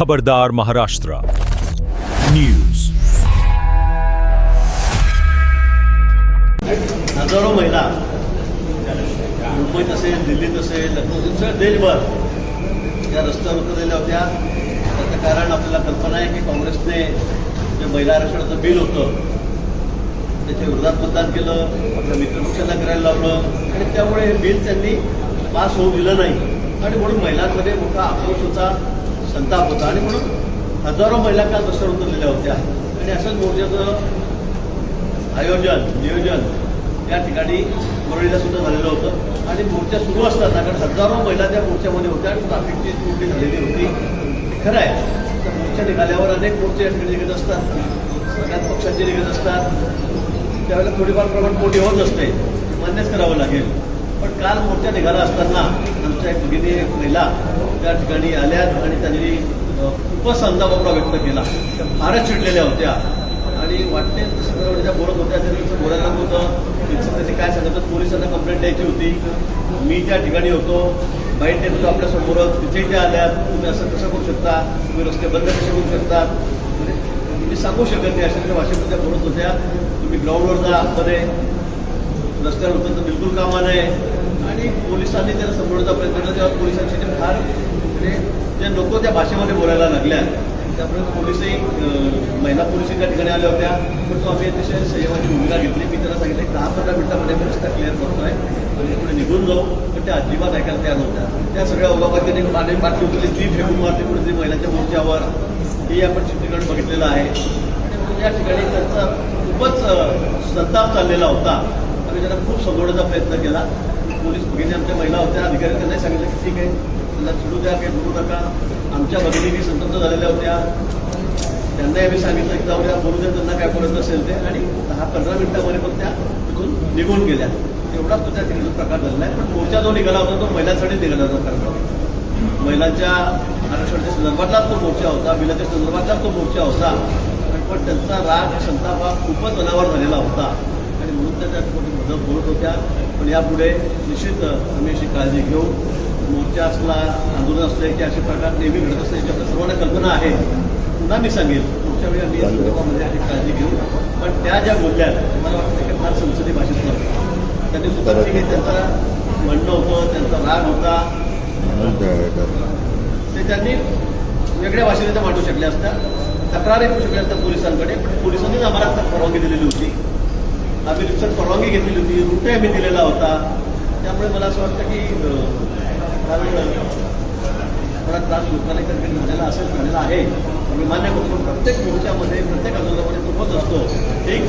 खबरदार महाराष्ट्र न्यूज। हजारो महिला मुंबईत असेल, दिल्लीत असेल, लखनौ असेल, देशभर या रस्त्यावर उतरलेल्या होत्या। त्याचं कारण आपल्याला कल्पना आहे की काँग्रेसने जे महिला आरक्षणाचं बिल होतं त्याच्या विरोधात मतदान केलं, आपल्या मित्रपक्षांना करायला लावलं आणि त्यामुळे हे बिल त्यांनी पास होऊ दिलं नाही आणि म्हणून महिलांमध्ये मोठा आक्रोश होता, संताप होता आणि म्हणून हजारो महिला काल रस्त्यावर उतरलेल्या होत्या आणि असंच मोर्चाचं नियोजन या ठिकाणी वरळीला सुद्धा झालेलं होतं आणि मोर्चा सुरू असताना कारण हजारो महिला त्या मोर्चामध्ये होत्या आणि ट्रॅफिकची त्रुटी झालेली होती। खरं आहे तर मोर्चा निघाल्यावर अनेक मोर्चे या ठिकाणी निघत असतात, सगळ्याच पक्षांचे निघत असतात, त्यावेळेला थोडीफार प्रमाण पोटी होत असते, मान्यच करावं लागेल। पण काल मोर्चा निघाला असताना आमच्या एक भगिनी महिला त्या ठिकाणी आल्यात आणि त्यांनी खूपच संताप व्यक्त केला। त्या फारच चिडलेल्या होत्या आणि वाटते तसं ज्या बोलत होत्या त्यांचं बोलायला होतं, त्यांनी काय सांगितलं, पोलिसांना कंप्लेंट द्यायची होती, मी त्या ठिकाणी होतो, बाईट देत होतो आपल्यासमोरच, तिथेही त्या आल्यात, तुम्ही असं कसं करू शकता, तुम्ही रस्ते बंद कसे करू शकता, मी सांगू शकत नाही अशा भाषेमध्ये त्या बोलत होत्या। तुम्ही ग्राउंडवर जा, आतमध्ये रस्त्यावर होतं तर बिलकुल कामा नाही आणि पोलिसांनी त्याला समजवण्याचा प्रयत्न केला तेव्हा पोलिसांची ते फार म्हणजे जे नको त्या भाषेमध्ये बोलायला लागल्या, त्यामुळे पोलिसही महिला पोलिसही त्या ठिकाणी आल्या होत्या। पण तो आम्ही अतिशय संयमाची भूमिका घेतली। मी त्यांना सांगितलं 10-15 मिनिटांमध्ये मी रस्ता क्लिअर करतोय आणि पुढे निघून जाऊ, पण त्या अजिबात ऐकायला तयार नव्हत्या। त्या सगळ्या उभाबाकीने पाणी बाटली उचलली, ती फेकून मारली कुठेतरी महिलांच्या मोर्चावर, हे आपण चित्रीकरण बघितलेलं आहे आणि या ठिकाणी त्यांचा खूपच संताप चाललेला होता। आम्ही त्यांना खूप समजवण्याचा प्रयत्न केला। पोलीस भगिनी आमच्या महिला होत्या, अधिकारी त्यांनाही सांगितलं की ठीक आहे, त्यांना चिडू द्या, काही बोलू नका। आमच्या भगिनी संतप्त झालेल्या होत्या, त्यांनाही आम्ही सांगितलं की जाऊ द्या, बोलू द्या, त्यांना काय बोलत असेल ते, आणि 10-15 मिनिटांमध्ये पण त्या तिथून निघून गेल्या। एवढाच तो त्या ठिकाणी प्रकार झालेला आहे। पण मोर्चा जो निघाला होता तो महिलांसाठी निघाला होता, कारण महिलांच्या आरक्षणाच्या संदर्भातलाच तो मोर्चा होता, बिलाच्या संदर्भातलाच तो मोर्चा होता, पण त्यांचा राग संताप हा खूपच अनावर झालेला होता आणि म्हणून त्या मदत बोलत होत्या। पण यापुढे निश्चित आम्ही अशी काळजी घेऊ। मोर्चा असला, आंदोलन असले की असे प्रकार नेहमी घडत असते, याची आपल्या सर्वांना कल्पना आहे। पुन्हा मी सांगेन पुढच्या वेळी आम्ही या संदर्भामध्ये अशी काळजी घेऊ। पण त्या ज्या बोलल्या मला वाटतं की फार संसदीय भाषेत नव्हतं, त्यांनी सुद्धा ठीक आहे, त्यांचं म्हणणं होतं, त्यांचा राग होता, ते त्यांनी वेगळ्या भाषेने त्या मांडू शकल्या असत्या, तक्रारी करू शकल्या असत्या पोलिसांकडे, पण पोलिसांनीच आम्हाला परवानगी दिलेली होती, आम्ही रिक्षा परवानगी घेतलेली होती, रूटही आम्ही दिलेला होता। त्यामुळे मला असं वाटतं की थोडा त्रास लोकांना कधी झालेला असेल, झालेला आहे, मी मान्य करतो। प्रत्येक मोर्चामध्ये, प्रत्येक आंदोलनामध्ये तो होत असतो, ठीक